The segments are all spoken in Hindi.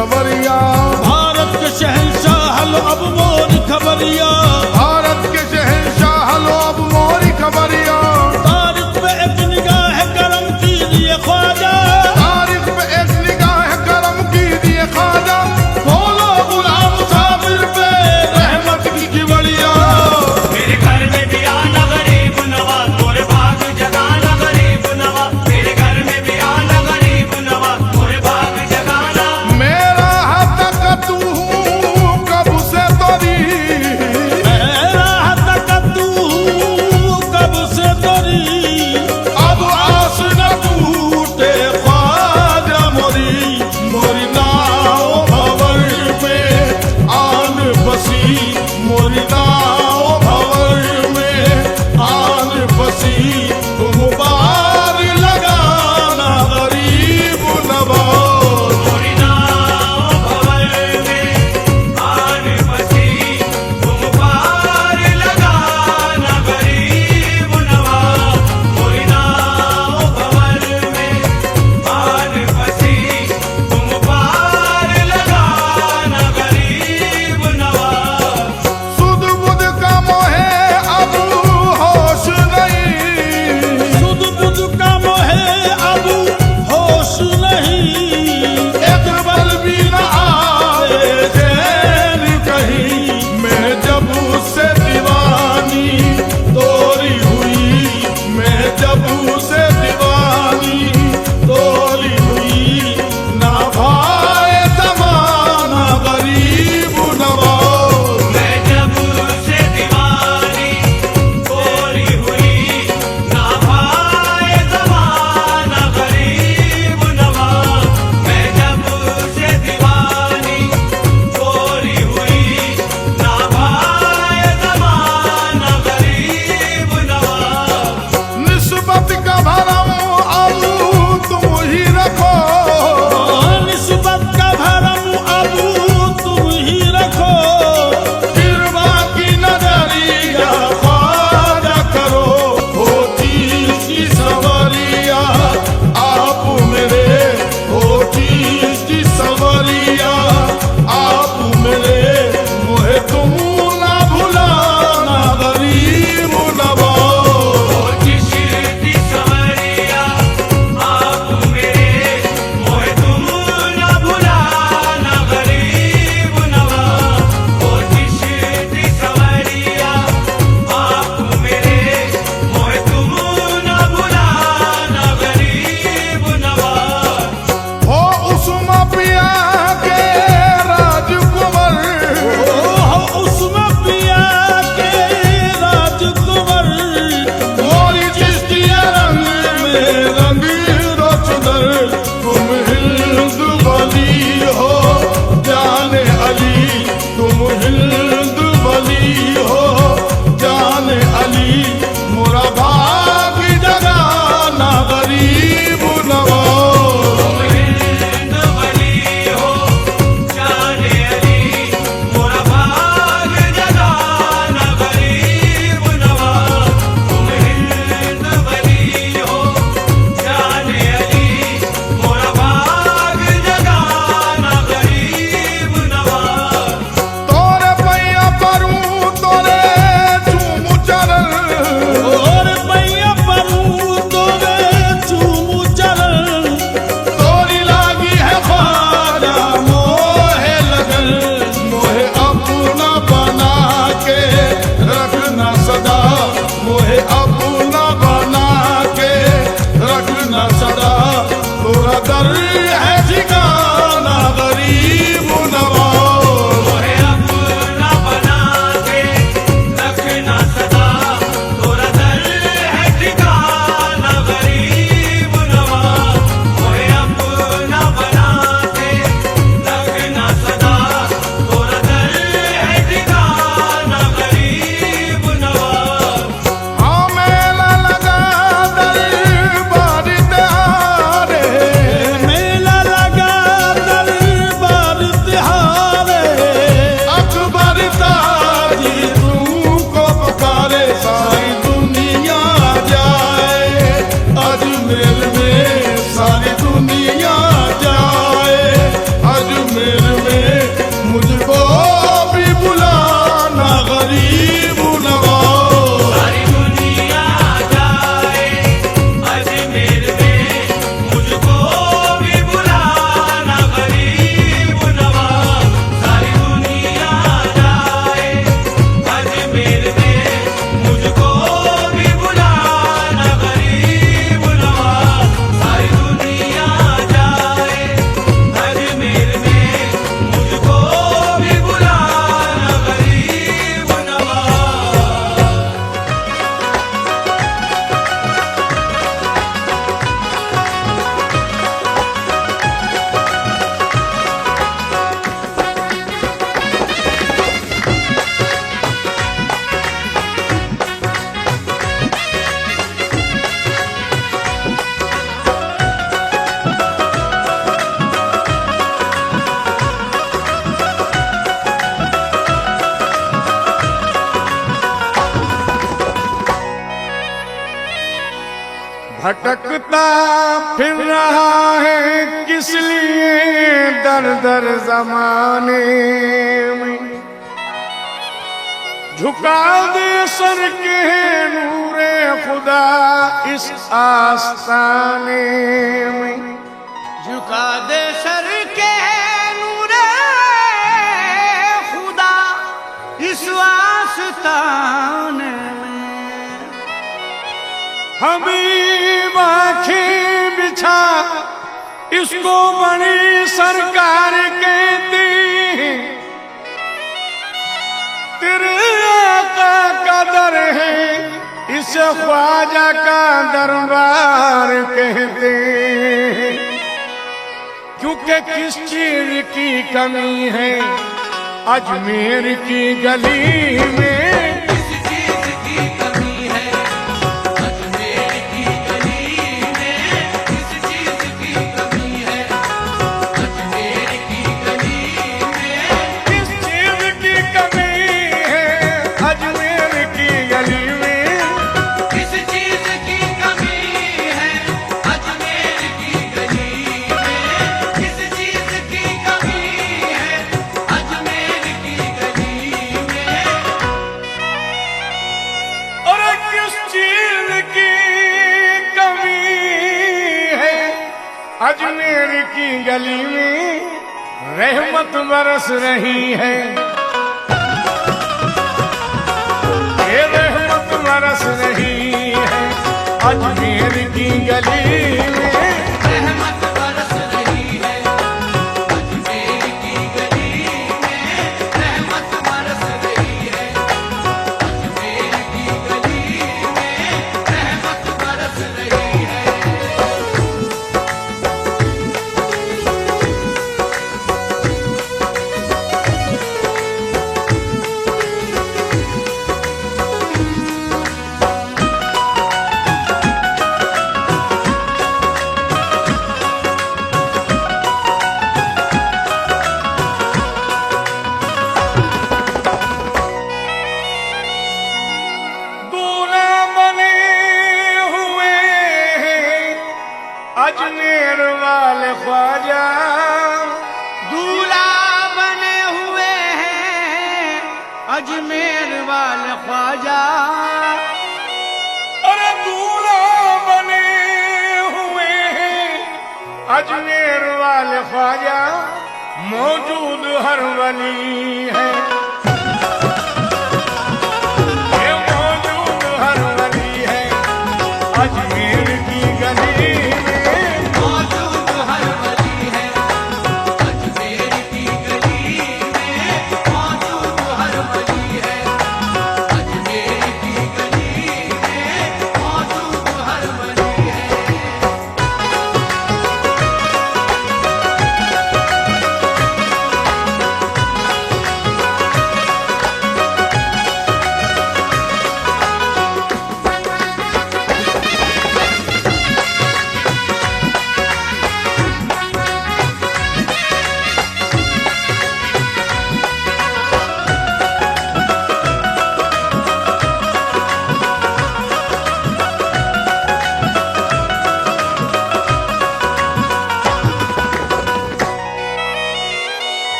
खबरिया। भारत के शहंशाह हलो अब मोरी खबरिया। भारत के शहंशाह हलो अब मोरी खबरिया। तारीख पे एक निगाह करम कीजिए ख्वाजा। तारीख पे एक निगाह करम कीजिए ख्वाजा। खोलो गुलाम साबिर पे रहमत की किवड़िया। मेरे घर में भी आना गरीब नवाज, मोरे भाग जगाना गरीब नवाज। मेरे घर में भी आना गरीब नवाज, मोरे भाग जगाना। मेरा हाथ भटकता फिर रहा है किस लिए दर दर जमाने में। झुका दे सर के नूरे खुदा इस आस्ताने में। झुका दे सर के नूरे खुदा इस आस्ताने में। हबीब आँखें बिछा इसको बड़ी सरकार कहती हैं। तेरे आका का दर है इसे ख्वाजा का दरबार कहते हैं। क्योंकि किस चीज की कमी है अजमेर की गली में। किस चीज की कमी है अजमेर की गली में। किस चीज की कमी है अजमेर की गली में। किस चीज की कमी है अजमेर की गली में। किस चीज की कमी है अजमेर की गली में। किस चीज की कमी है अजमेर की गली में। और किस चीज की कमी है अजमेर की गली में। रहमत बरस रही है ये रहमत बरस रही है अजमेर की गली में। रहमत बरस रही है अजमेर की गली में। रहमत बरस रही है अजमेर की गली में। रहमत बरस रही है। दूल्हा बने हुए हैं अजमेर वाले ख्वाजा। दूल्हा बने हुए हैं अजमेर वाले ख्वाजा। अरे दूल्हा बने हुए हैं अजमेर वाले ख्वाजा। मौजूद हर वली है ये मौजूद हर वली है अजमेर की गली में। मौजूद हर वली है अजमेर की गली में। मौजूद हर वली है अजमेर की गली में। मौजूद हर वली है।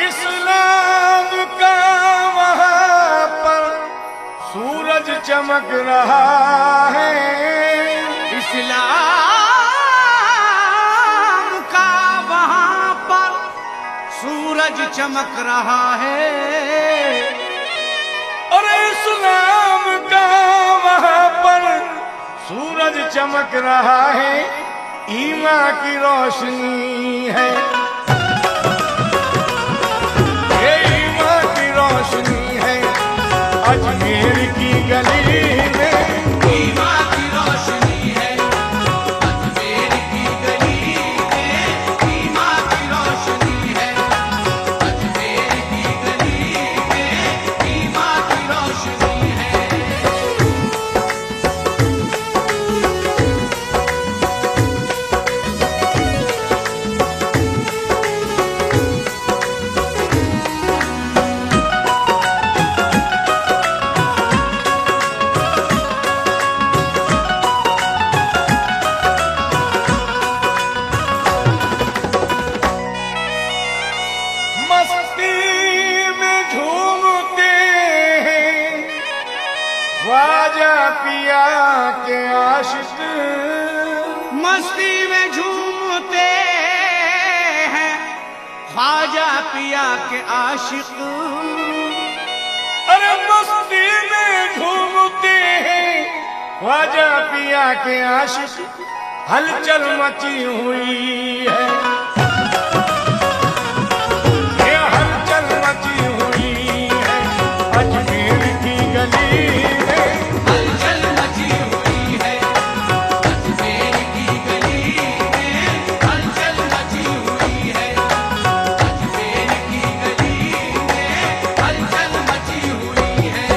इस्लाम का वहाँ पर सूरज चमक रहा है। इस्लाम का वहाँ पर सूरज चमक रहा है। और इस्लाम का वहाँ पर सूरज चमक रहा है। ईमान की रोशनी है ये ईमान की रोशनी है अजमेर की गली में। ईमान की रोशनी है अजमेर की गली में। ईमान की रोशनी है अजमेर की गली में। ईमान की रोशनी है। ख्वाजा पिया के आशिक मस्ती में झूमते हैं ख्वाजा पिया के आशिक। अरे मस्ती में झूमते हैं ख्वाजा पिया के आशिक, हलचल मची हुई है, ये हलचल मची हुई है अजमेर की गली में। हलचल मची हुई है अजमेर की गली में, हलचल मची हुई है अजमेर की गली में, हलचल मची हुई है।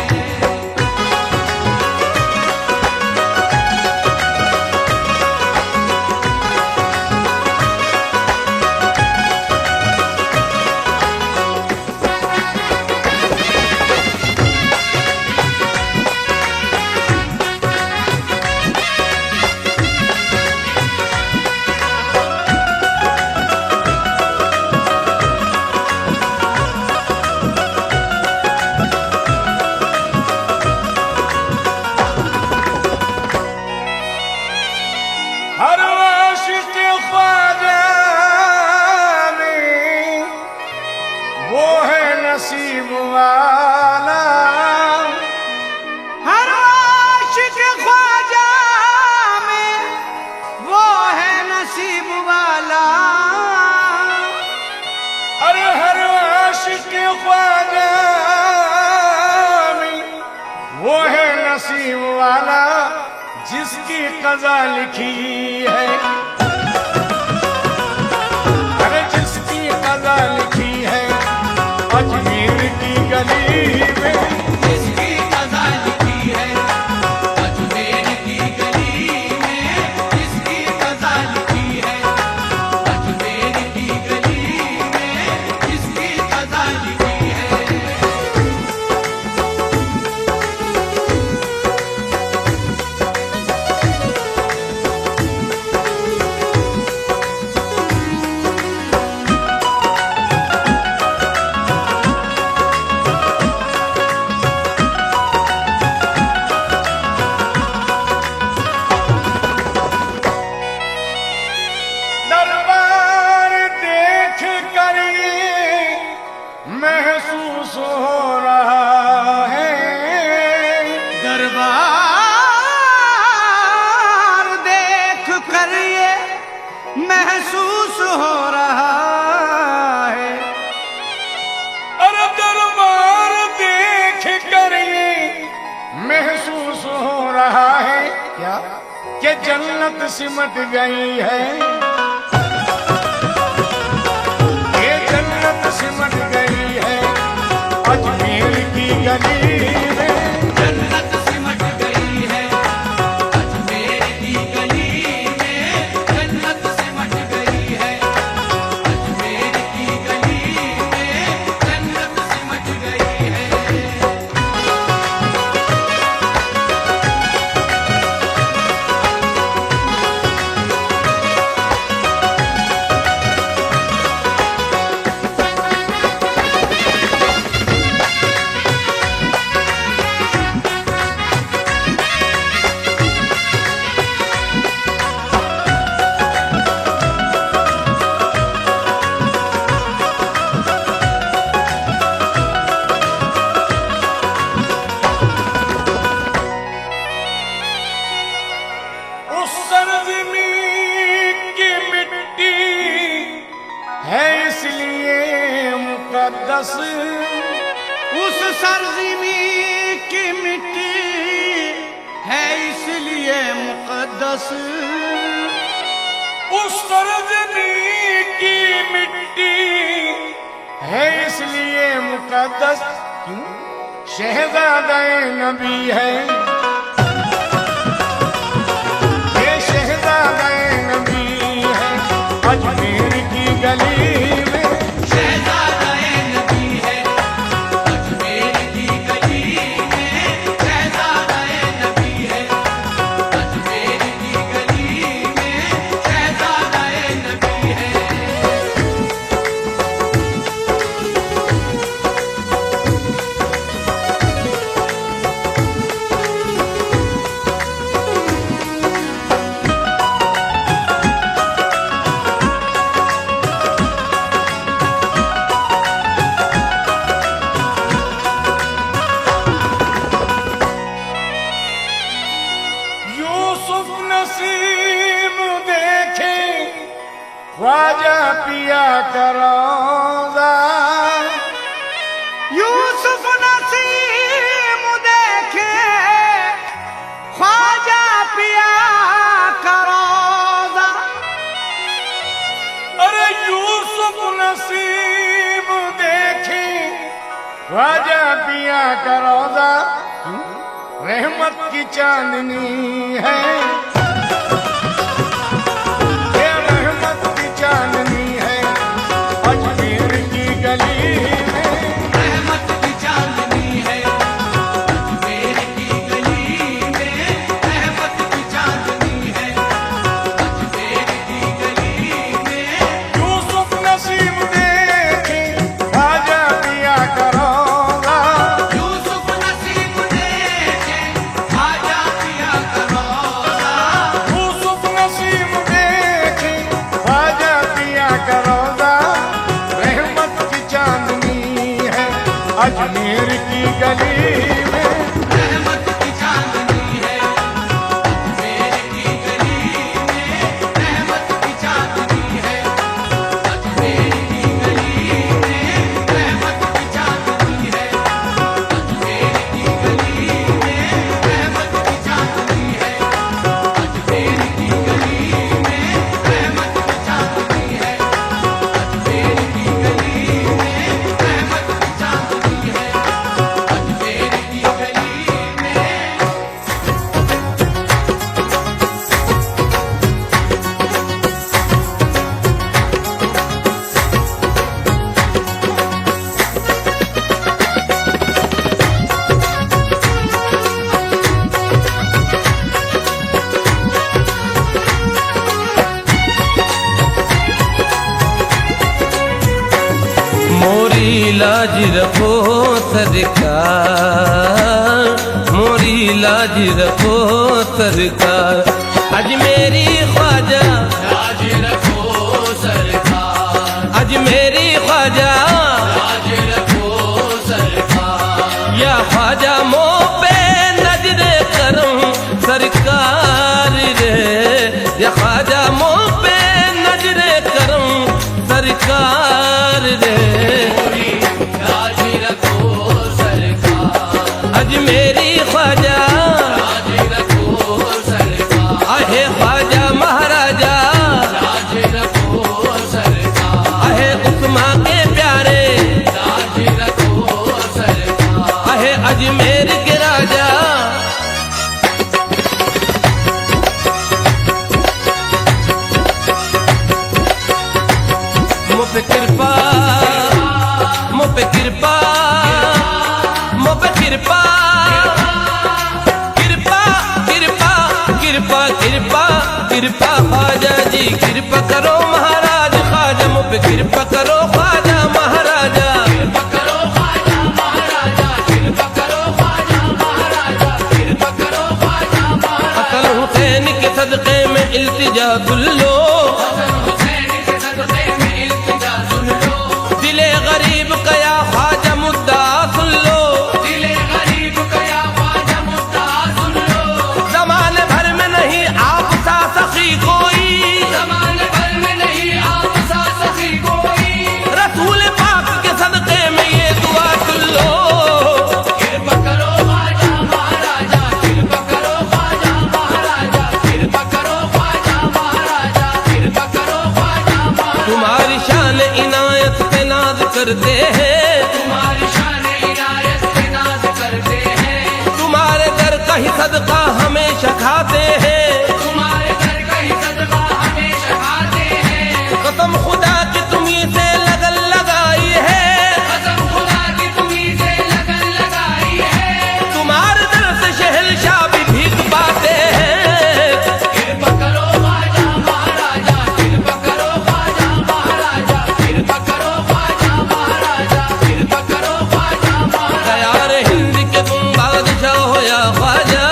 हर आशिक ख्वाजा में वो है नसीब वाला, हर आशिक ख्वाजा में वो है नसीब वाला। अरे हर आशिक ख्वाजा में वो है नसीब वाला जिसकी कज़ा लिखी है, अरे जिसकी कज़ा लिखी है अजमेर की गली में। जिसकी कज़ा लिखी है अजमेर की गली में, जिसकी कज़ा लिखी है अजमेर की गली में, जिसकी कज़ा लिखी है। दरबार देख कर ये महसूस हो रहा है, दरबार देख कर ये महसूस हो रहा है। अरे दरबार देख कर ये महसूस हो रहा है क्या कि जन्नत सिमट गई है, ये जन्नत सिमट गई है अजमेर की गली में। जन्नत सिमट गई है अजमेर की गली में, जन्नत सिमट गई है अजमेर की गली में, जन्नत सिमट गई है। उस सरज़मीन की मिट्टी है इसलिए मुकद्दस, उस सरज़मीं की मिट्टी है इसलिए मुकद्दस। उस सरज़मीन की मिट्टी है इसलिए मुकद्दस, क्यों शहज़ादा नबी है, ये शहज़ादा नबी है अजमेर की गली में। शहज़ादा-ए नबी है अजमेर की गली में, शहज़ादा-ए नबी है अजमेर की गली में, शहज़ादा-ए नबी है। ख्वाजा पिया करोदा। यूसुफ नसीम देखे ख्वाजा पिया करोदा। अरे यूसुफ नसीब देखे ख्वाजा पिया करोदा। रहमत की चांदनी है, ये रहमत की चांदनी है अजमेर की गली में। रहमत की चांदनी है अजमेर की गली में। रहमत की चांदनी है अजमेर की गली में। यूसुफ नसीब देखे ख्वाजा पिया करोदा। यूसुफ नसीब देखे ख्वाजा पिया करोदा। यूसुफ नसीब देखे ख्वाजा पिया करोदा। रहमत की चांदनी है अजमेर की गली में। रहमत की चांदनी है अजमेर की गली में। रहमत की चांदनी है अजमेर की गली में। रहमत की चांदनी है अजमेर की गली में। रहमत की चांदनी है अजमेर की गली में। रहमत की चांदनी है अजमेर की गली में। रहमत की चांदनी है अजमेर की गली में। मोरी लाज रखो सरकार, मोरी लाज रखो सरकार। अजमेरी ख्वाजा लाज रखो सरकार। अजमेरी ख्वाजा लाज रखो सरकार। या ख्वाजा मो पे नजरे करम सरकार रे। या ख्वाजा मो पे नजरे करम सरकार रे। लाज रखो सरकार। अजमेरी ख्वाजा लाज रखो सरकार। आहे ख्वाजा महाराजा लाज रखो सरकार। आहे उस्मा के प्यारे लाज रखो सरकार। आहे अजमेर के राजा। मुझ पे कृपा, मुझ पे कृपा, मुझ पे कृपा, कृपा कृपा कृपा कृपा कृपा ख्वाजा जी कृपा करो महाराज ख्वाजा। मुझ पे कृपा करो ख्वाजा महाराजा। कृपा करो ख्वाजा महाराजा। कृपा करो ख्वाजा महाराजा। कृपा करो ख्वाजा महाराजा। अकल हुसैन के सदक़े में इल्तिजा सुन लो। हसन हुसैन के सदक़े में इल्तिजा सुन लो। दिले गरीब कया ख्वाजा मुद्दा सुन लो। दिले गरीब कया ख्वाजा मुद्दा सुन लो। जमाने भर में नहीं आप सा सखी कोई। ज़माने भर में नहीं आप सा सखी कोई। रसूल पाक के सदक़े में ये दुआ सुन लो। कृपा करो ख्वाजा महाराजा। कृपा करो ख्वाजा महाराजा। कृपा करो ख्वाजा महाराजा। कृपा करो ख्वाजा महाराजा। तुम्हारी शान इनायत पे नाज करते हैं। तुम्हारी शान इनायत पे नाज करते हैं। तुम्हारे दर का ही सदका हमेशा खाते हैं। तुम्हारे घर का ही सदका हमेशा खाते हैं। कसम खुदा की तुम्ही से लगन लगाई है। कसम खुदा की तुम्ही से लगन लगाई है। तुम्हारे दर से शहंशाह भी भीख पाते हैं। कृपा करो ख्वाजा महाराजा। कृपा करो ख्वाजा महाराजा। कृपा करो ख्वाजा महाराजा। कृपा करो ख्वाजा महाराजा। तैयार हिंद के तुम बादशाह हो या ख्वाजा।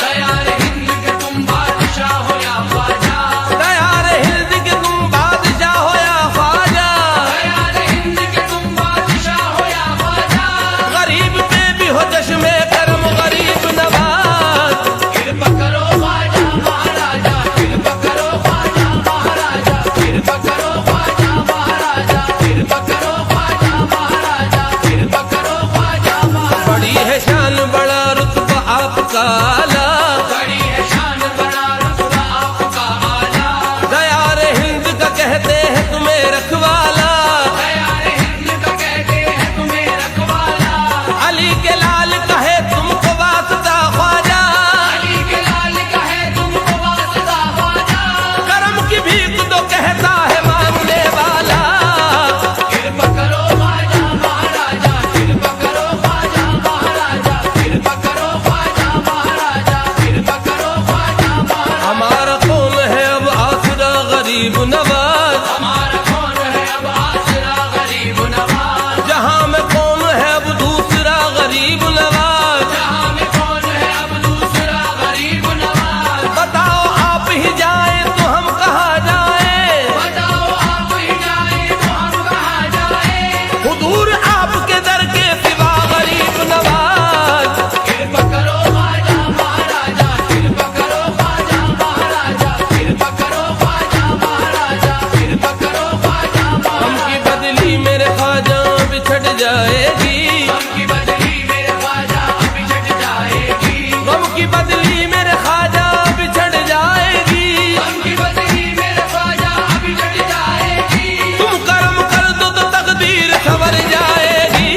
तैयार हिंद के तुम बादशाह हो या ख्वाजा। तैयार हिंद के तुम बादशाह हो या ख्वाजा। तैयार हिंद के तुम बादशाह हो या ख्वाजा। गरीब पे भी हो चश्मे करम गरीब नवाज। कृपा करो ख्वाजा महाराजा। कृपा करो ख्वाजा महाराजा। कृपा करो आपका आला, बड़ी है शान बड़ा रुतबा आपका आला, दयार हिंद का कहते हैं तुम्हें रखवाला, दयार हिंद का कहते हैं तुम्हें रखवाला, अली के लाल कहे तुमको वास्ता ख्वाजा, अली के लाल का है तुमको वास्ता ख्वाजा, करम की भीख तो कहता है मांगने वाला। कृपा करो ख्वाजा महाराजा, कृपा करो ख्वाजा महाराजा, कृपा करो ख्वाजा महाराजा, कृपा करो ख्वाजा महाराजा। हमारा कौन है अब आसरा गरीब नवाज, हमारा कौन है अब आसरा गरीब नवाज, जहां में कौन है अब दूसरा गरीब नवाज। जहां में कौन है अब दूसरा गरीब नवाज। बताओ आप ही जाए तो हम कहाँ जाए, बताओ आप ही जाए तो हम कहाँ जाए। हुजूर आपके दर के सिवा गरीब नवाज। कृपा करो ख्वाजा महाराजा, कृपा करो ख्वाजा महाराजा, कृपा करो ख्वाजा महाराजा, कृपा करो ख्वाजा हम महाराजा। की बदली मेरे ख्वाजा बिछड़ जाएगी, गम की बदली मेरे ख्वाजा अभी छट जाएगी, गम की बदली मेरे ख्वाजा बिछड़ जाएगी। गम की बदली मेरे ख्वाजा अभी छट जाएगी। तुम कर्म कर दो तो तकदीर संवर जाएगी।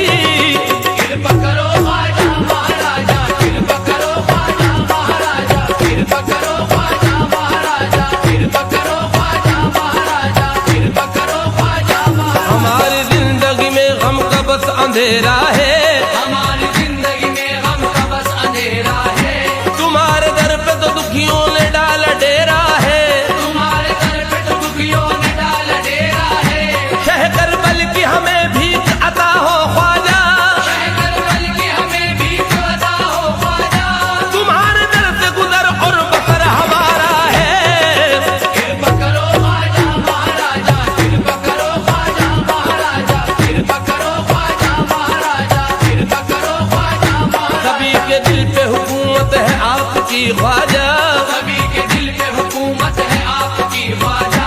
कृपा करो ख्वाजा महाराजा, कृपा करो ख्वाजा महाराजा, कृपा करो ख्वाजा महाराजा, कृपा करो ख्वाजा महाराजा, कृपा करो ख्वाजा महाराजा। हमारी जिंदगी में गम का बस अंधेरा है, हमारी जिंदगी में गम का बस अंधेरा है, तुम्हारे दर पे तो दुखियों ने डाला डेरा है। तुम्हारे दर पे तो दुखियों ने डाला डेरा है। शह करबल की हमें भीख अता हो ख्वाजा, शहकर बल की हमें भी अता हो ख्वाजा। तुम्हारे दर से गुजर और बसर हमारा है। कृपा करो ख्वाजा महाराजा, कृपा करो ख्वाजा महाराजा, कृपा करो ख्वाजा महाराजा, कृपा करो ख्वाजा महाराजा। सभी के दिल पे हुकूमत है आपकी ख्वाजा, सभी के दिल पे हुकूमत है आपकी ख्वाजा,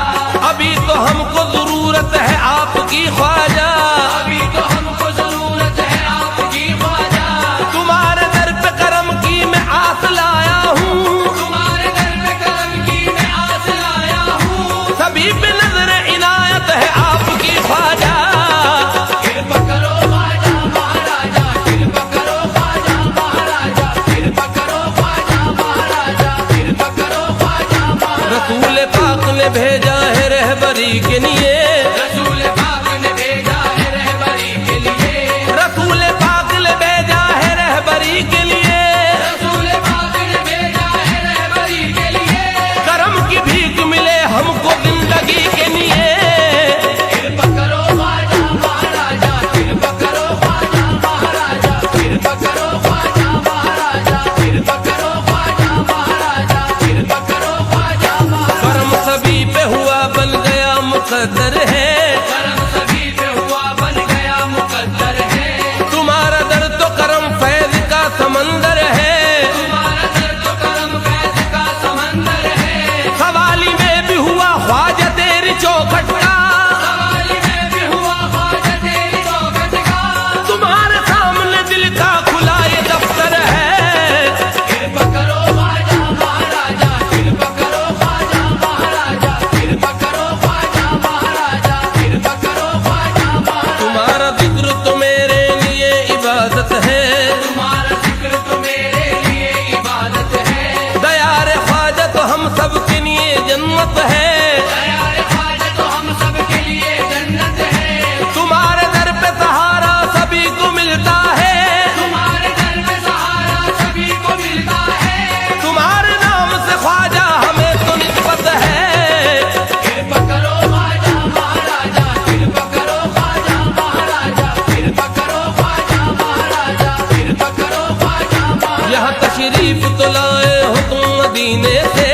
अभी तो हमको जरूरत है आपकी ख्वाजा। अभी तो हमको जरूरत है आपकी ख्वाजा। तुम्हारे दर पे करम की मैं आस लाया हूँ, तुम्हारे दर पे करम की मैं आस लाया हूँ। सभी पे नजर इनायत है आपकी ख्वाजा। कृपा करो ख्वाजा महाराजा, कृपा करो ख्वाजा महाराजा, कृपा करो ख्वाजा महाराजा, कृपा करो ख्वाजा महाराजा। रसूल पाक ने भेजा है रहबरी के लिए, रसूल पाक ने भेजा है रहबरी के लिए, रसूल पाक ने भेजा है रहबरी के लिए। रसूल पाक ने भेजा है रहबरी के लिए। करम की भीख मिले हमको जिंदगी के लिए। कृपा करो ख्वाजा महाराजा, कृपा करो ख्वाजा महाराजा, कृपा करो ख्वाजा महाराजा, कृपा करो ख्वाजा महाराजा, कृपा करो ख्वाजा महाराजा। करम सभी पे हुआ बन गया मुकद्दर है, करम सभी पे हुआ बन गया मुकद्दर है। तुम्हारा दर तो करम फैज का समंदर है। तुम्हारा दर तो करम फैज का समंदर है। सवाली में भी हुआ ख्वाजा तेरी चौखट का, सवाली में भी हुआ ख्वाजा तेरी चौखट का। तुम्हारे सामने दिल का खुला ये दफ्तर है। कृपा करो ख्वाजा महाराजा, कृपा करो ख्वाजा महाराजा, कृपा करो ख्वाजा महाराजा, कृपा करो ख्वाजा महाराजा। तुम्हारा जिक्र तो मेरे लिए इबादत है, तुम्हारा जिक्र तो मेरे लिए इबादत है। दयार ख्वाजा तो हम सब के लिए जन्नत है। दयार ख्वाजा तो हम सब के लिए जन्नत है। तुम्हारे दर पे सहारा सभी को मिलता है, तुम्हारे दर पे सहारा सभी को मिलता है। तुम्हारे नाम से ख्वाजा हमें तो निस्बत है। कृपा करो ख्वाजा महाराजा, कृपा करो ख्वाजा महाराजा, कृपा करो ख्वाजा महाराजा, कृपा करो ख्वाजा महाराजा। यहाँ तशरीफ तो लाए हो तुम मदीने से,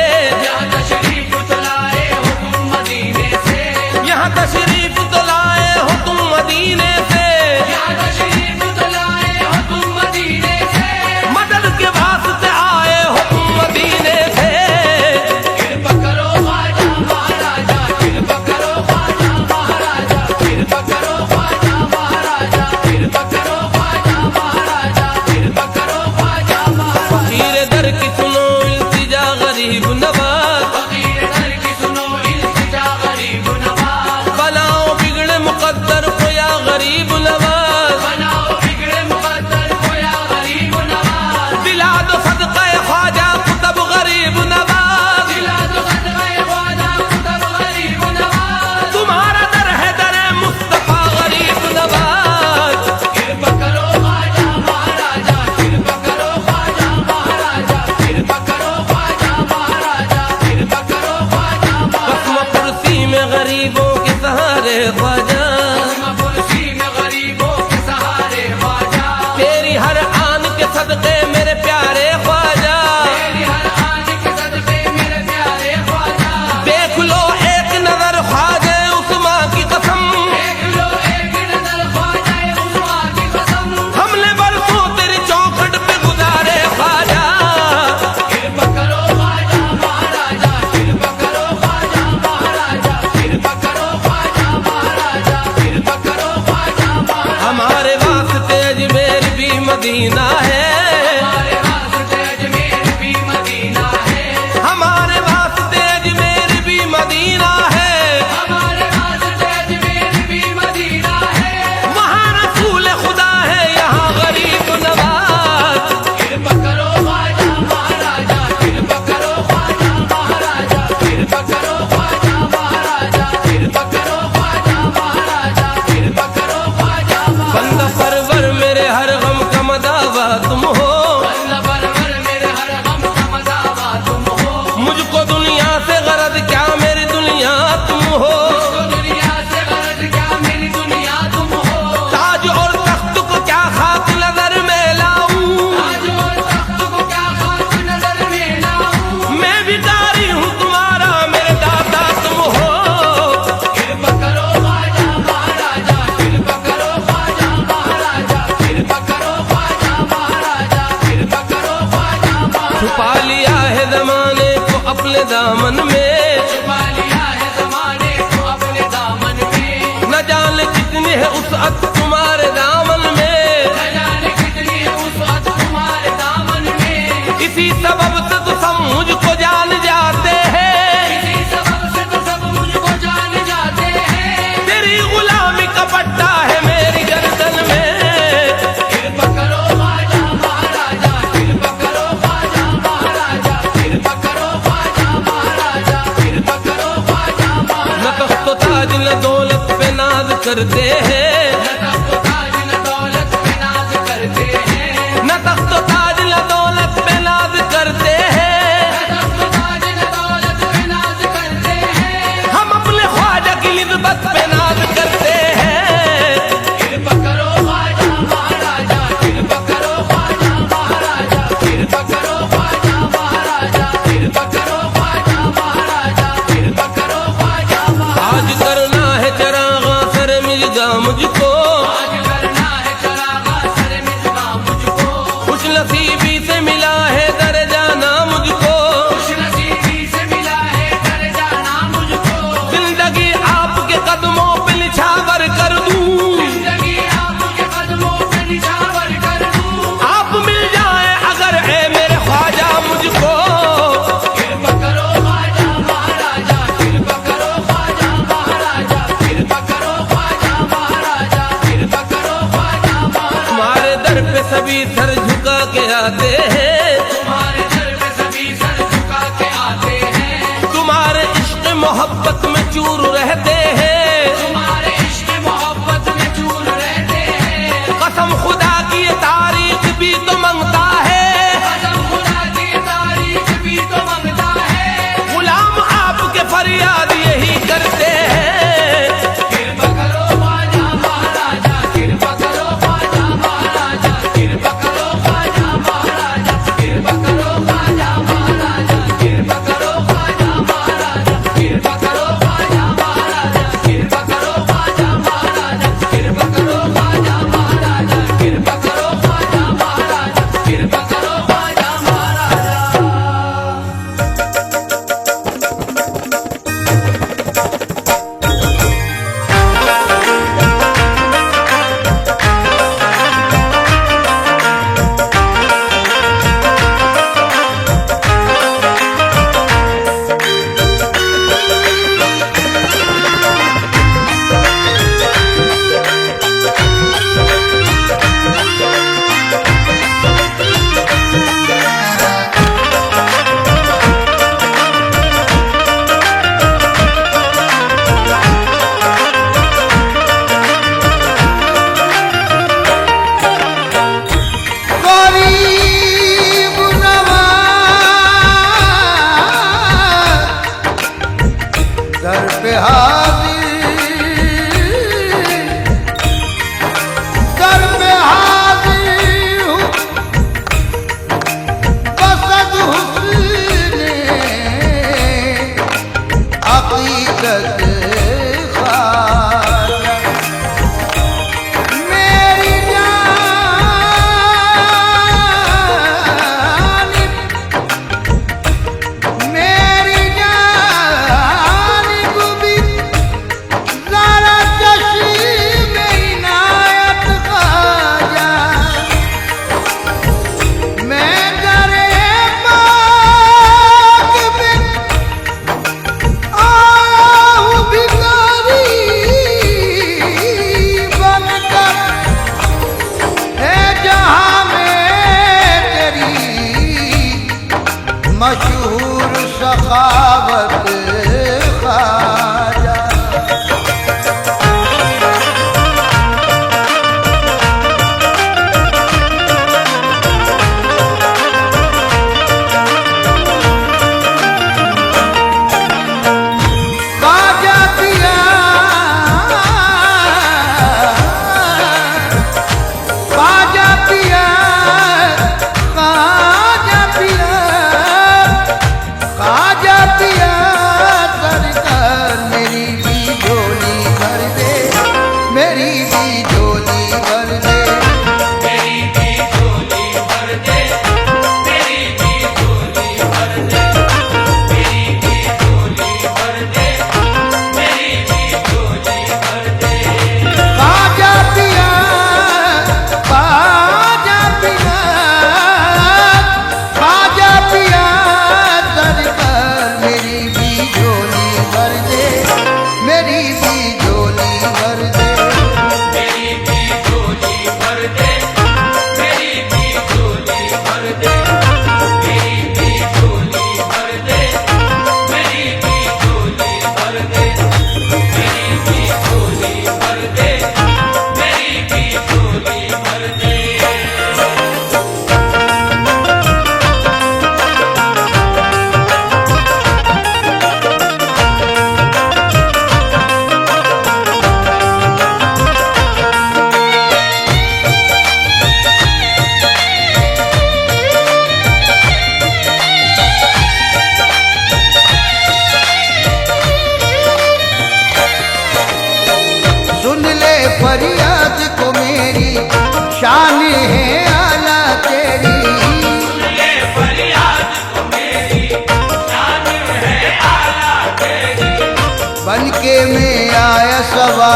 यहाँ तशरीफ तो लाए हो तुम मदीने से, यहाँ तशरीफ तो लाए हो तुम मदीने से। यहाँ तशरीफ तो लाए हो तुम मदीने से। मदद के वास्ते आए हो तुम मदीने से। कृपा करो ख्वाजा महाराजा, कृपा करो ख्वाजा महाराजा, कृपा करो ख्वाजा महाराजा, कृपा करो ख्वाजा महाराजा, कृपा करो ख्वाजा महाराजा। फकीर छुपा लिया है जमाने को अपने दामन में, छुपा लिया है ज़माने को अपने दामन में। न जाने कितनी है वुसअत तुम्हारे दामन में, न जाने कितनी है वुसअत तुम्हारे दामन में। इसी सबब से तो सब मुझको जान जाते हैं, इसी सबब से तो सब मुझको जान जाते हैं। तेरी गुलामी का पट्टा है मेरी गर्दन में। कृपा करो ख्वाजा महाराजा, कृपा करो ख्वाजा महाराजा, कृपा करो ख्वाजा महाराजा, कृपा करो ख्वाजा महाराजा। न तख्त ताज न दौलत पे नाज करते हैं, न तख्त ताज न दौलत पे नाज करते हैं, न तख्त ताज न दौलत पे नाज करते हैं। न तख्त ताज न दौलत पे नाज करते हैं। हम अपने ख्वाजा की निस्बत पे नाज करते हैं। कृपा करो ख्वाजा महाराजा, कृपा करो ख्वाजा महाराजा, कृपा करो ख्वाजा महाराजा, कृपा करो ख्वाजा महाराजा, कृपा करो ख्वाजा महाराजा। आज करना है चरागा सर मिर्जा मुझको, आज करना है चरागा सर मिर्जा मुझको। खुश नसीबी से मिला है दर जाना मुझको। खुश नसीबी से मिला है कर जाना मुझको। जिंदगी आपके कदमों पे निछावर कर दूं, जिंदगी आपके कदमों पे निछावर कर दूं। आप मिल जाए अगर है मेरे ख्वाजा मुझको। कृपा करो ख्वाजा महाराजा, कृपा करो ख्वाजा महाराजा, कृपा करो ख्वाजा महाराजा, कृपा करो ख्वाजा महाराजा। तुम्हारे दर पे सभी सर झुका के आते हैं, तुम्हारे दर पे सभी सर झुका के आते हैं। तुम्हारे इश्क मोहब्बत में चूर रहते हैं। तुम्हारे इश्क मोहब्बत में चूर रहते हैं। कसम खुदा की ये तारीख भी तो मांगता है, कसम खुदा की तारीफ भी तो मांगता है। गुलाम आपके फरियाद यही करते हैं। कृपा करो ख्वाजा महाराजा, कृपा करो ख्वाजा महाराजा, कृपा करो ख्वाजा महाराजा, कृपा करो ख्वाजा महाराजा, कृपा करो ख्वाजा महाराजा, कृपा करो ख्वाजा महाराजा, कृपा करो ख्वाजा महाराजा, कृपा करो ख्वाजा महाराजा, कृपा करो ख्वाजा महाराजा, कृपा करो ख्वाजा महाराजा। गरीब नवाज दर पे हाजिर, दर पे हाजिर हूँ बसद हुस्न अकीदत ख्वाजा। मेरी जानिब, मेरी जानिब भी ज़रा चश्म इनायत ख्वाजा। मैं करे पाक में आया हूँ भिखारी बनकर, है जहाँ में तेरी मशहूर सखावत ख्वाजा। ख्वाजा पिया, ख्वाजा पिया, ख्वाजा पिया, ख्वाजा पिया सरकार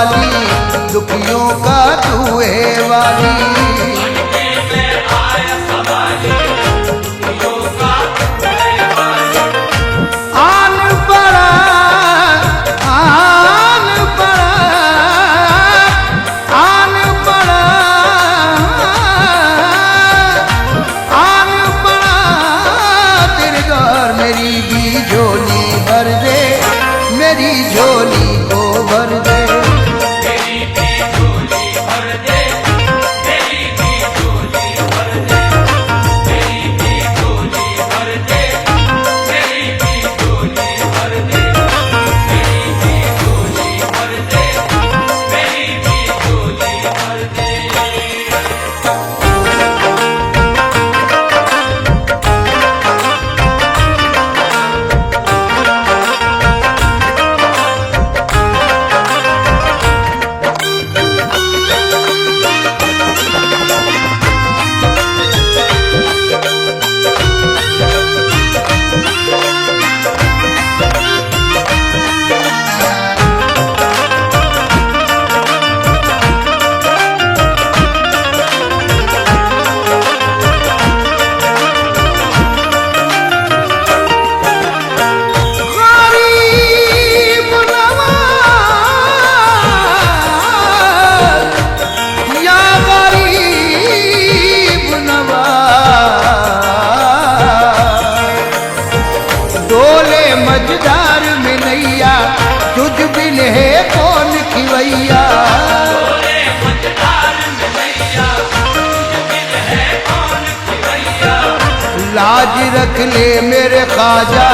वाली, दुखियों का तू है वाली। आन पड़ा, आन पड़ा, आन पड़ा, आन पड़ा तेरे द्वार, मेरी भी झोली भर दे, मेरी झोली को भर दे। मझदार में नैया, तुझ बिन है कौन खिवैया। लाज रख ले मेरे ख्वाजा,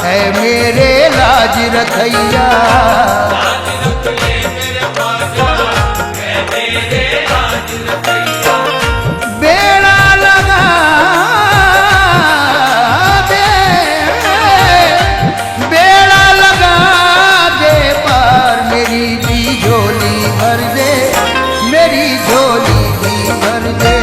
है मेरे लाज रखैया। बेड़ा लगा दे, बेड़ा लगा दे पार, मेरी भी झोली भर दे, मेरी झोली भी भर दे।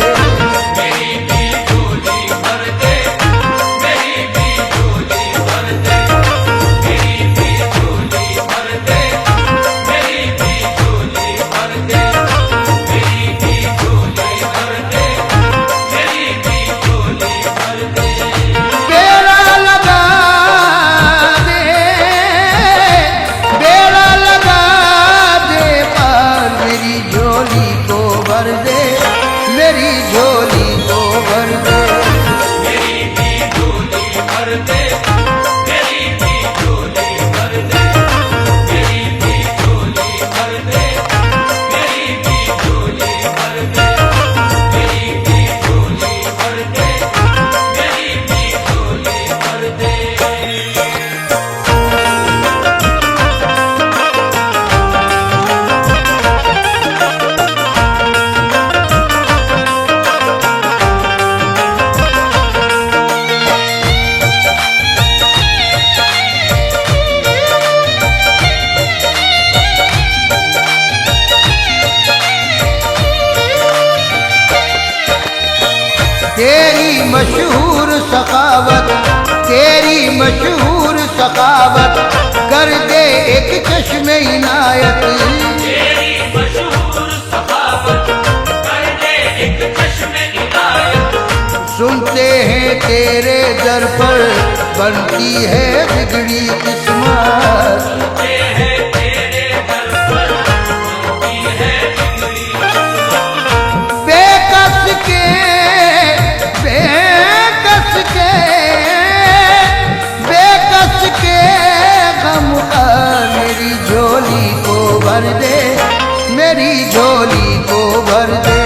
तेरी मशहूर सखावत, तेरी मशहूर सखावत, कर दे एक चश्मे इनायत। तेरी मशहूर सखावत, कर दे एक चश्मे इनायत। सुनते हैं तेरे दर पर बनती है बिगड़ी किस्मत। सुनते हैं तेरे दर पर बनती है बिगड़ी किस्मत। बेकस के, बेकस के, बेकस के गम का मेरी झोली को भर दे, मेरी झोली को भर दे।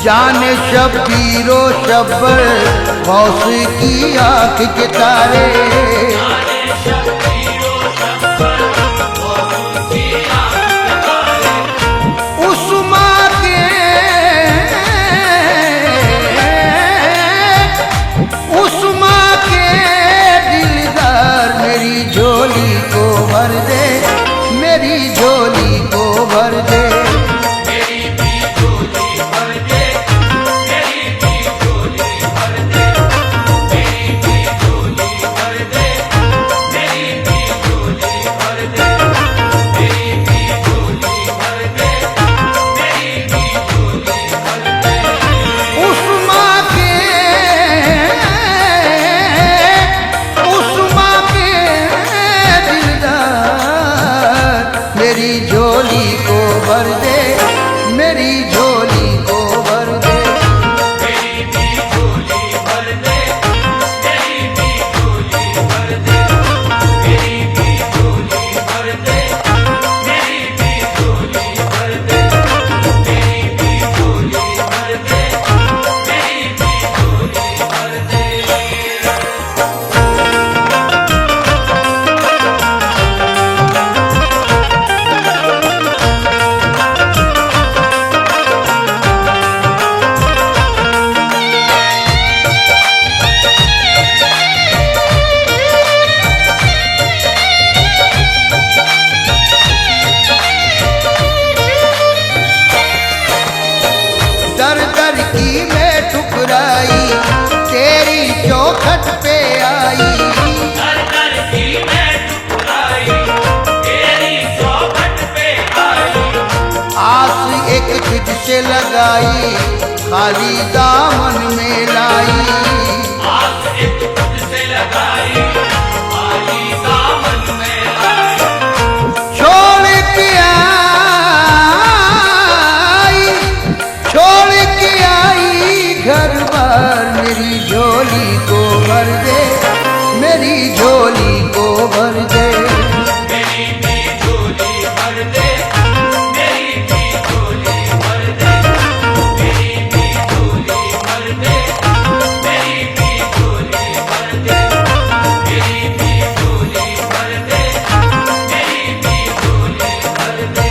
जाने शब्बीरो शब्बर गौस की आंख के तारे। उस्मा के दिलदार मेरी झोली को भर दे, मेरी झोली को भर दे। मेरी झोली को भर दे, मेरी झोली को भर दे। मेरी भी झोली भर दे, मेरी भी झोली भर दे, मेरी भी झोली भर दे, मेरी भी झोली भर दे, मेरी भी झोली भर दे, मेरी भी झोली भर दे। दर दर की मैं ठुकराई, तेरी चौखट पे आई। दर दर की मैं ठुकराई, तेरी चौखट पे आई। आस एक तुझसे लगाई, खाली दामन में लाई। आस एक तुझसे लगाई, खाली दामन में लाई। छोड़ के आई घर बार, मेरी झोली को भर दे, मेरी झोली को भर दे। मेरी भी झोली भर दे, मेरी भी झोली भर दे, मेरी भी झोली भर दे, मेरी भी झोली भर दे, मेरी भी झोली भर दे, मेरी भी झोली भर दे।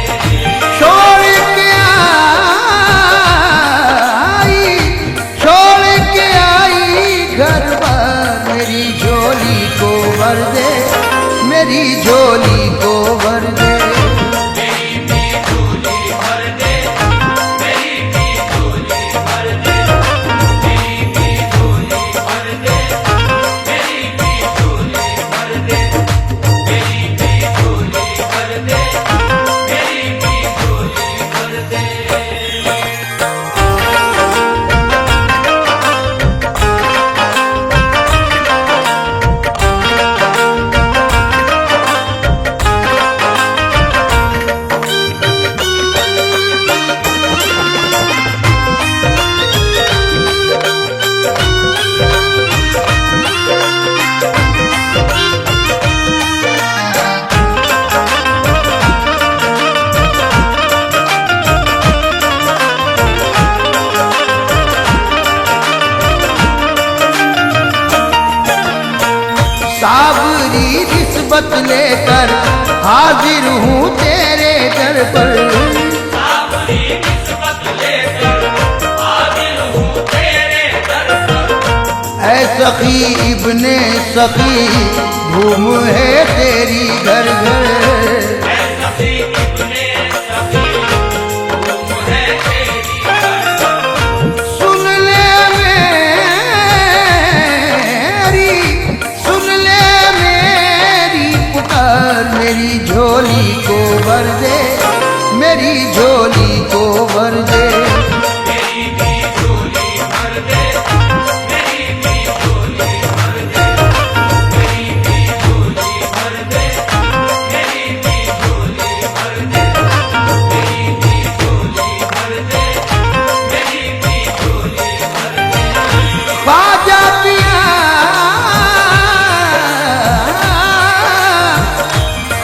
छोड़ के आई घर बार, मेरी झोली को भर दे, मेरी झोली को भर दे। मेरी भी झोली भर दे, मेरी भी झोली भर दे, मेरी भी झोली भर दे, मेरी भी झोली भर दे, मेरी भी झोली भर दे, मेरी भी झोली भर दे। साबरी रिश्वत लेकर हाजिर हूँ तेरे दर पर। साबरी निस्बत लेकर हाजिर हूँ तेरे दर पर। ऐ सखी इब्ने सखी धूम है तेरी घर घर। ऐ सखी इब्ने सखी धूम है तेरी घर घर। सुन ले मेरी पुकार, मेरी झोली को भर दे, मेरी झोली को भर दे। मेरी भी झोली भर दे, मेरी भी झोली भर दे, मेरी भी झोली भर दे, मेरी भी झोली भर दे, मेरी भी झोली भर दे, मेरी भी झोली भर दे। ख्वाजा पिया,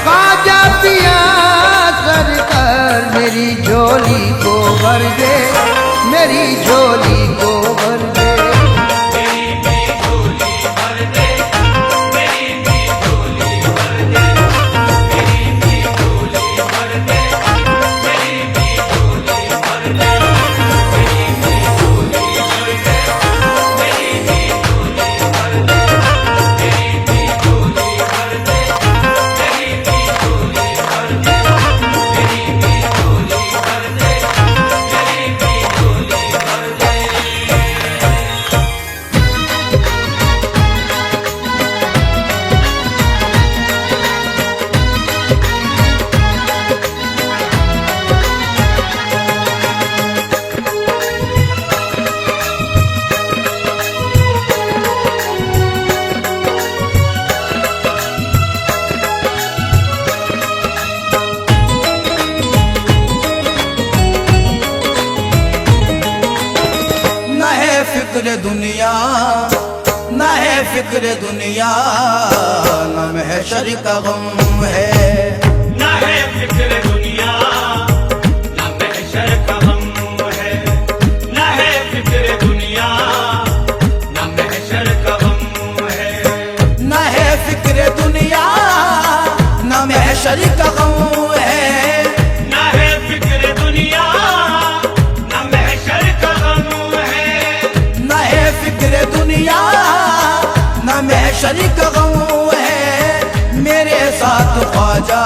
ख्वाजा पिया सरकार, मेरी झोली को भर दे, मेरी झोली को भर दे। मेरी भी झोली भर दे, मेरी भी झोली भर दे, मेरी भी झोली भर दे, मेरी भी झोली भर दे, मेरी भी झोली भर दे, मेरी भी झोली भर दे, मेरी भी झोली भर दे, मेरी भी झोली भर दे, मेरी भी झोली भर दे, मेरी भी झोली भर दे। न है फिक्र दुनिया, न है फिक्र दुनिया, न महशर का गम है। ना है फिक्र दुनिया, ना महशर का गम है। ना है फिक्र दुनिया, ना महशर का गम है। न है फिक्र दुनिया, न महशर का गम है। ना है फिक्र दुनिया, ना महशर का गम है। न है फिक्र दुनिया, न महशर का गम है। मेरे साथ ख्वाजा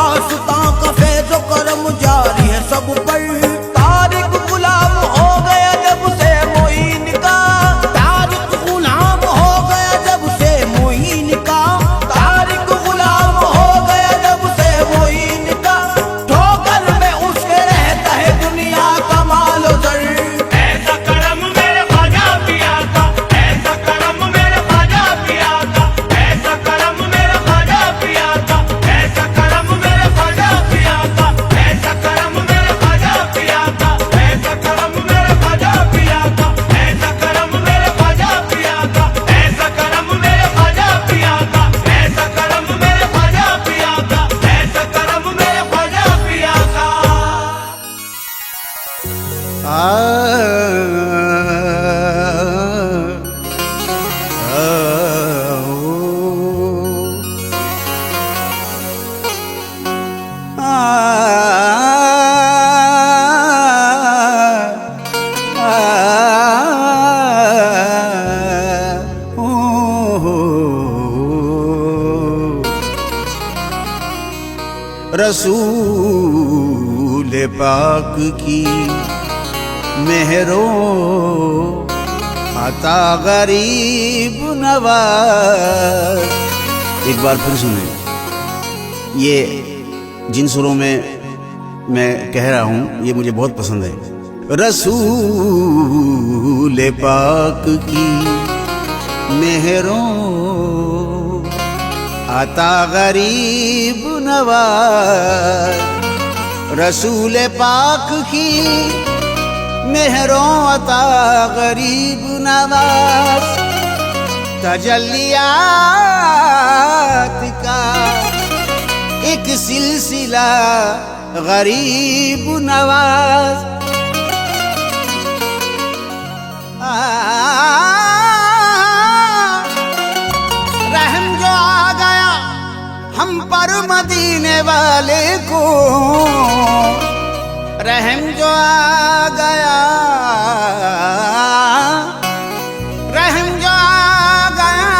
आस्था का फैज़ करम जारी है सब पर। तारिक गुलाम हो गया जब से मोइन का, तारिक गुलाम हो गया जब से मोइन का, तारिक गुलाम हो गया जब से मोइन का। ठोकर में उसके रहता है दुनिया का माल दर। ऐसा करम मेरे ख्वाजा पिया का, ऐसा करम मेरे ख्वाजा पिया का, ऐसा करम मेरे ख्वाजा पिया का, ऐसा करम मेरे ख्वाजा पिया का, ऐसा करम मेरे ख्वाजा पिया का, ऐसा करम मेरे ख्वाजा पिया का, ऐसा करम मेरे ख्वाजा पिया का, ऐसा करम मेरे ख्वाजा पिया का, ऐसा करम मेरे ख्वाजा पिया का, ऐसा करम मेरे ख्वाजा पिया का। रसूल पाक की मेहरो आता गरीब नवाज। एक बार फिर सुने, ये जिन सुरों में मैं कह रहा हूँ ये मुझे बहुत पसंद है। रसूल पाक की मेहरों आता गरीब नवाज। रसूल पाक की मेहरों अता गरीब नवाज। तजल्लियात का एक सिलसिला गरीब नवाज। रहम जो आ गया हम पर मदीने वाले को, रहम जो आ गया, रहम जो आ गया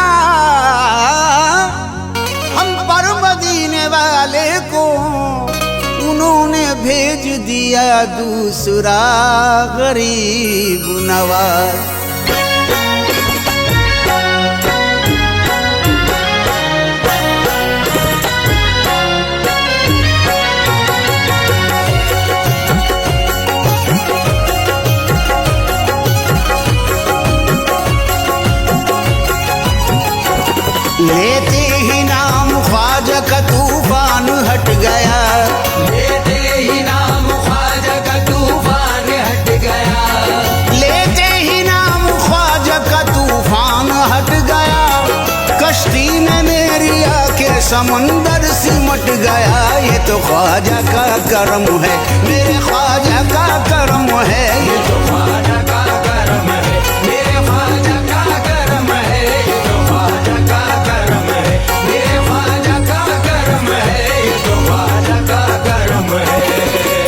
हम पर मदीने वाले को। उन्होंने भेज दिया दूसरा गरीब नवाज। लेते ही नाम ख्वाजा का तूफान हट गया, लेते ही नाम ख्वाजा का तूफान हट गया, लेते ही नाम ख्वाजा का तूफान हट गया। कश्ती में मेरी आंखें समंदर सिमट गया। ये तो ख्वाजा का करम है, मेरे ख्वाजा का करम है। ये तो ख्वाजा का करम है, मेरे ख्वाजा का करम है। ये तो ख्वाजा का करम है, मेरे ख्वाजा का करम है। ये तो ख्वाजा का करम है।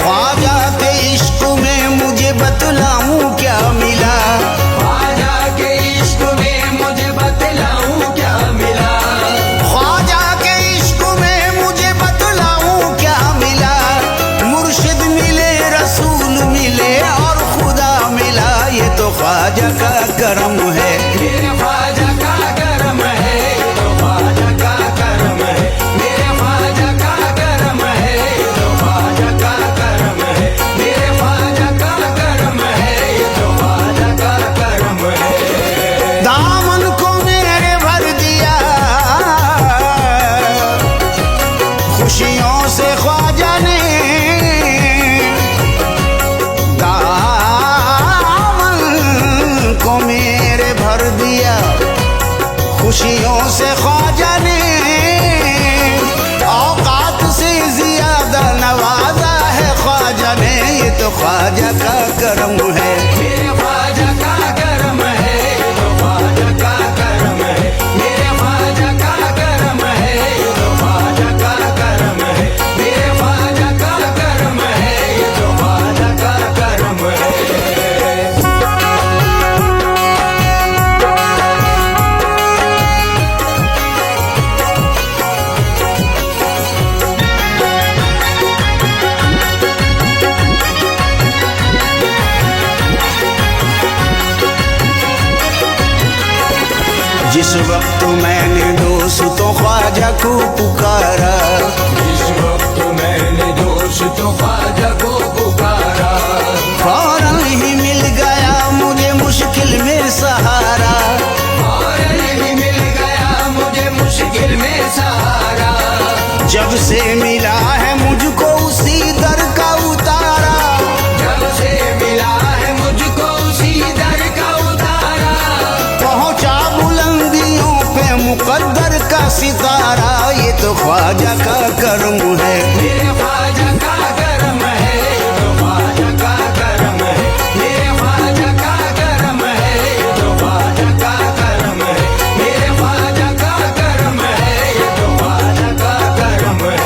ख्वाजा के इश्क में मुझे बतलाऊं क्या मिला, ख्वाजा के इश्क में मुझे बतलाऊं क्या मिला, ख्वाजा के इश्क में मुझे बतलाऊं क्या मिला। मुर्शिद मिले, रसूल मिले और खुदा मिला। ये तो ख्वाजा का करम है, मेरे ख्वाजा का करम है। ये तो ख्वाजा का करम है, मेरे ख्वाजा का करम है। ये तो ख्वाजा का करम है, मेरे ख्वाजा का करम है। ये तो ख्वाजा का करम है। दामन को मेरे भर दिया खुशियों से ख्वाजा ने। दामन को मेरे जिस वक्त मैंने दोस्तों ख्वाजा को पुकारा, जिस वक्त मैंने दोस्तों ख्वाजा को पुकारा, फौरन ही मिल गया मुझे मुश्किल में सहारा, फौरन ही मिल गया मुझे मुश्किल में सहारा। जब से मिला है मुझको उसी दर का उतारा, जब से मिला है मुझको उसी दर का उतारा, पहुंचा बुलंदियों पे मुकद्दर का सितारा। ये तो ख्वाजा का करम है, मेरे ख्वाजा का करम है, तो ख्वाजा का करम है, मेरे ख्वाजा का करम है, तो ख्वाजा का करम है, मेरे ख्वाजा का करम है, तो ख्वाजा का करम है।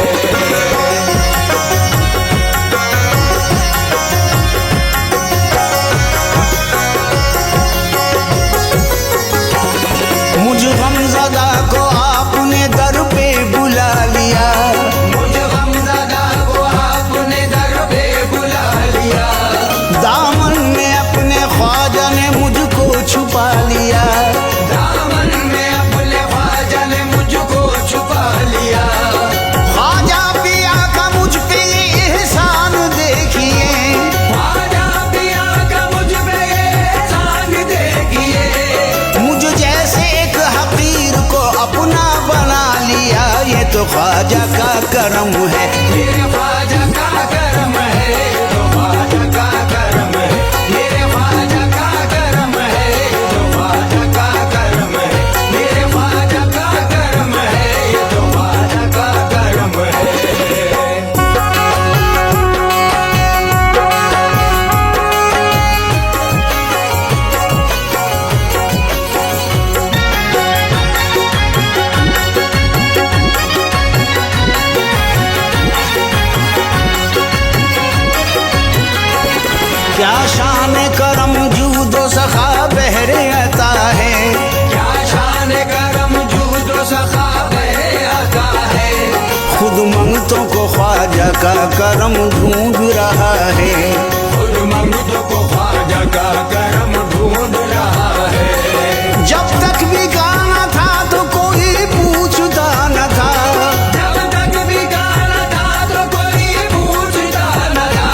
मुझ गमज़दा को आपने दर पे बुला लिया, मुझ गमज़दा को आपने दर पे बुला लिया, दामन में अपने ख्वाजा ने मुझको छुपा लिया, दामन में अपने ख्वाजा ने मुझको छुपा लिया। ख्वाजा पिया का मुझ पे ये एहसान देखिए, ख्वाजा पिया का मुझ पे एहसान देखिए, मुझ जैसे एक हकीर को अपना बना लिया। ये तो ख्वाजा का करम है, मेरे ख्वाजा का करम है, तो ख्वाजा का करम है, मेरे ख्वाजा का करम है, तो ख्वाजा का करम है, मेरे ख्वाजा का करम है, तो ख्वाजा का करम है। क्या शान करम जूदो सखा बहरे अता है, क्या शान करम जूदो सखा बहे आता है, खुद मंगतों को ख्वाजा का करम ढूंढ रहा है। खुद मंगतों को ख्वाजा का करम ढूंढ रहा है। जब तक भी गाना था तो कोई पूछता न था, जब तक भी गाना था तो कोई पूछता न था,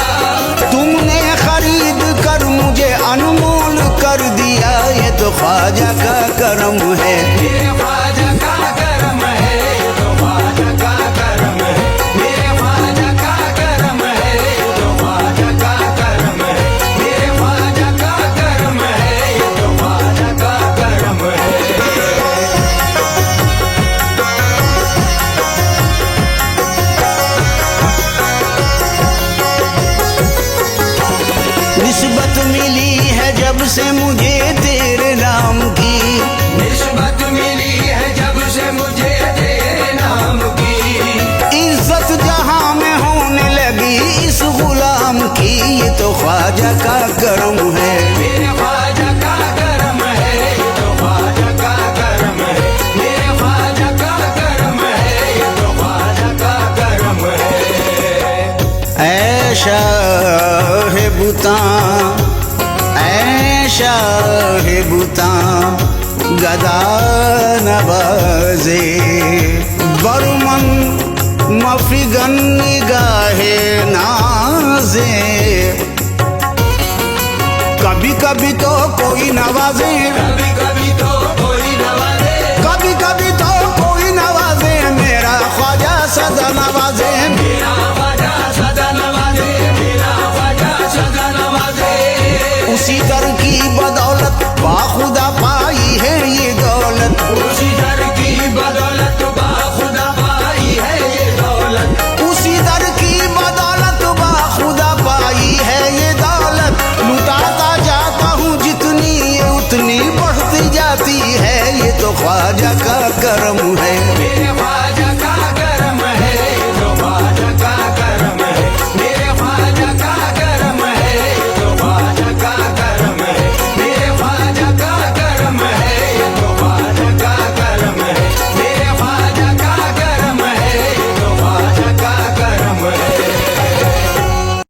तुमने खरीद कर मुझे अनमोल कर दिया। ये तो ख्वाजा का करम है, मेरे ख्वाजा का करम है, तो ख्वाजा का करम है, मेरे ख्वाजा का करम है, तो ख्वाजा का करम है, मेरे ख्वाजा का करम है, तो ख्वाजा का करम है। निस्बत मिली है जब से मुझे तेरे नाम की, निस्बत मिली है जब से मुझे तेरे नाम की, इज्जत जहां में होने लगी इस गुलाम की। ये तो ख्वाजा का करम है, मेरे ख्वाजा का करम है, तो ख्वाजा का करम है, मेरे ख्वाजा का करम है, तो ख्वाजा का करम है। ऐशा है बुता, ऐशा है बुता गदा नवाजे, बरमन मफिगन निगाहे नाजे। कभी कभी तो कोई नवाजे, कभी